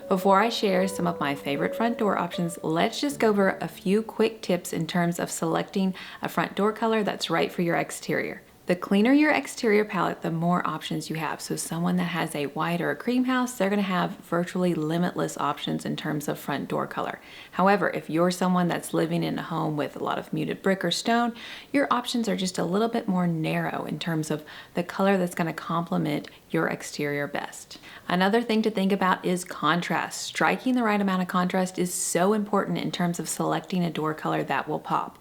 Before I share some of my favorite front door options, let's just go over a few quick tips in terms of selecting a front door color that's right for your exterior. The cleaner your exterior palette, the more options you have. So someone that has a white or a cream house, they're gonna have virtually limitless options in terms of front door color. However, if you're someone that's living in a home with a lot of muted brick or stone, your options are just a little bit more narrow in terms of the color that's gonna complement your exterior best. Another thing to think about is contrast. Striking the right amount of contrast is so important in terms of selecting a door color that will pop.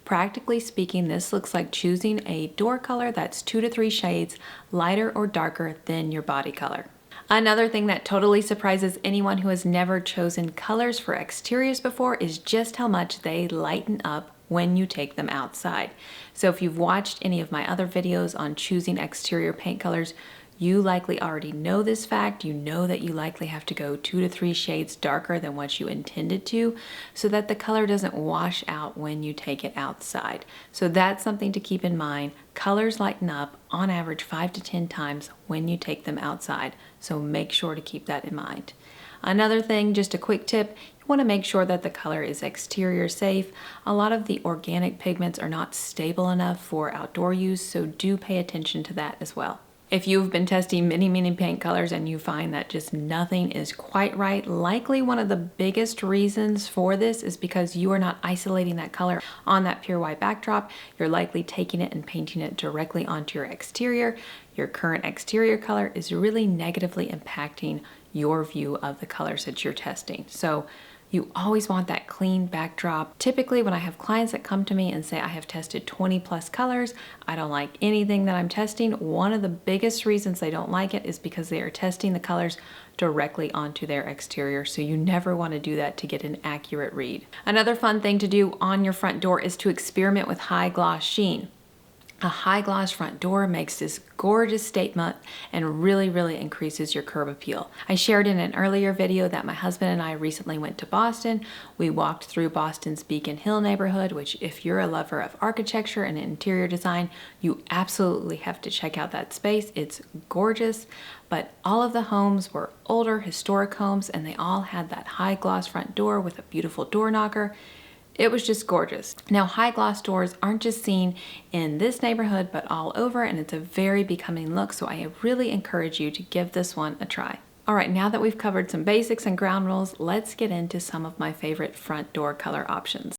Practically speaking, this looks like choosing a door color that's 2 to 3 shades lighter or darker than your body color. Another thing that totally surprises anyone who has never chosen colors for exteriors before is just how much they lighten up when you take them outside. So if you've watched any of my other videos on choosing exterior paint colors, you likely already know this fact. You know that you likely have to go 2 to 3 shades darker than what you intended to so that the color doesn't wash out when you take it outside. So that's something to keep in mind. Colors lighten up on average 5 to 10 times when you take them outside. So make sure to keep that in mind. Another thing, just a quick tip, you want to make sure that the color is exterior safe. A lot of the organic pigments are not stable enough for outdoor use, so do pay attention to that as well. If you've been testing many paint colors and you find that just nothing is quite right, likely one of the biggest reasons for this is because you are not isolating that color on that pure white backdrop. You're likely taking it and painting it directly onto your exterior. Your current exterior color is really negatively impacting your view of the colors that you're testing. So you always want that clean backdrop. Typically when I have clients that come to me and say I have tested 20 plus colors, I don't like anything that I'm testing, one of the biggest reasons they don't like it is because they are testing the colors directly onto their exterior. So you never want to do that to get an accurate read. Another fun thing to do on your front door is to experiment with high gloss sheen. A high gloss front door makes this gorgeous statement and really increases your curb appeal. I shared in an earlier video that my husband and I recently went to Boston. We walked through Boston's Beacon Hill neighborhood, which if you're a lover of architecture and interior design, you absolutely have to check out that space. It's gorgeous, but all of the homes were older, historic homes, and they all had that high gloss front door with a beautiful door knocker. It was just gorgeous. Now, high gloss doors aren't just seen in this neighborhood, but all over, and it's a very becoming look, so I really encourage you to give this one a try. All right, now that we've covered some basics and ground rules, let's get into some of my favorite front door color options.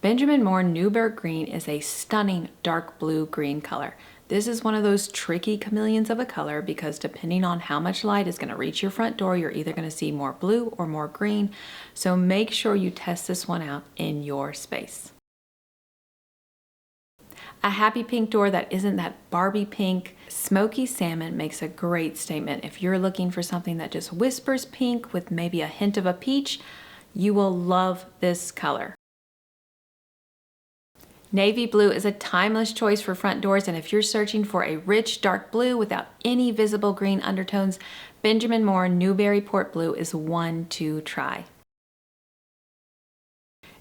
Benjamin Moore Newberg Green is a stunning dark blue green color. This is one of those tricky chameleons of a color because depending on how much light is going to reach your front door, you're either going to see more blue or more green. So make sure you test this one out in your space. A happy pink door that isn't that Barbie pink. Smoky salmon makes a great statement. If you're looking for something that just whispers pink with maybe a hint of a peach, you will love this color. Navy blue is a timeless choice for front doors, and if you're searching for a rich dark blue without any visible green undertones, Benjamin Moore Newburyport Blue is one to try.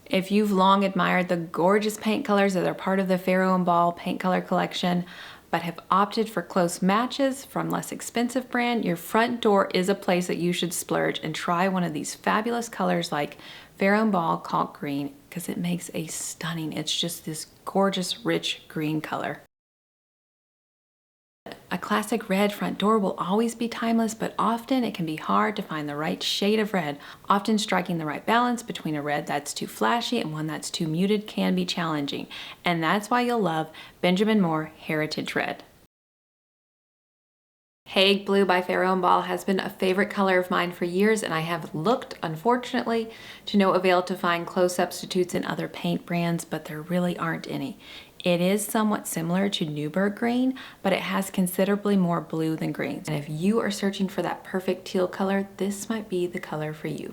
If you've long admired the gorgeous paint colors that are part of the Farrow & Ball paint color collection, but have opted for close matches from less expensive brand, your front door is a place that you should splurge and try one of these fabulous colors like Farrow & Ball Caulk Green, because it makes a stunning, it's just this gorgeous rich green color. A classic red front door will always be timeless, but often it can be hard to find the right shade of red. Often striking the right balance between a red that's too flashy and one that's too muted can be challenging. And that's why you'll love Benjamin Moore Heritage Red. Hague Blue by Farrow & Ball has been a favorite color of mine for years, and I have looked, unfortunately, to no avail to find close substitutes in other paint brands, but there really aren't any. It is somewhat similar to Newberg Green, but it has considerably more blue than green. And if you are searching for that perfect teal color, this might be the color for you.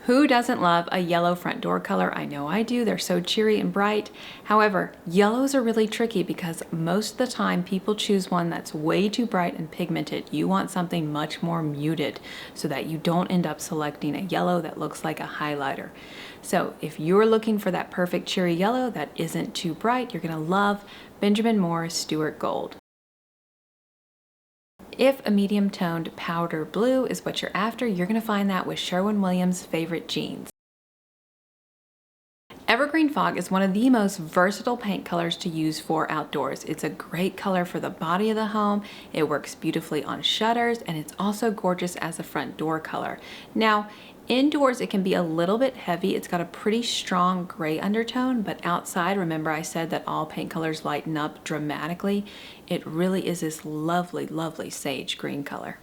Who doesn't love a yellow front door color? I know I do. They're so cheery and bright. However, yellows are really tricky because most of the time people choose one that's way too bright and pigmented. You want something much more muted so that you don't end up selecting a yellow that looks like a highlighter. So if you're looking for that perfect cheery yellow that isn't too bright, you're gonna love Benjamin Moore Stuart Gold. If a medium toned powder blue is what you're after, you're gonna find that with Sherwin-Williams' favorite jeans. Evergreen Fog is one of the most versatile paint colors to use for outdoors. It's a great color for the body of the home. It works beautifully on shutters, and it's also gorgeous as a front door color. Now, indoors it can be a little bit heavy. It's got a pretty strong gray undertone, but outside, remember I said that all paint colors lighten up dramatically. It really is this lovely, lovely sage green color.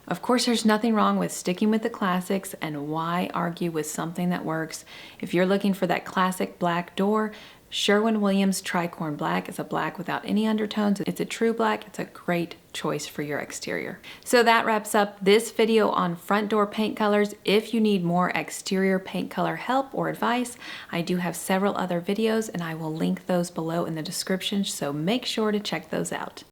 Of course, there's nothing wrong with sticking with the classics, and why argue with something that works? If you're looking for that classic black door, Sherwin-Williams Tricorn Black is a black without any undertones. It's a true black. It's a great choice for your exterior. So that wraps up this video on front door paint colors. If you need more exterior paint color help or advice, I do have several other videos, and I will link those below in the description, so make sure to check those out.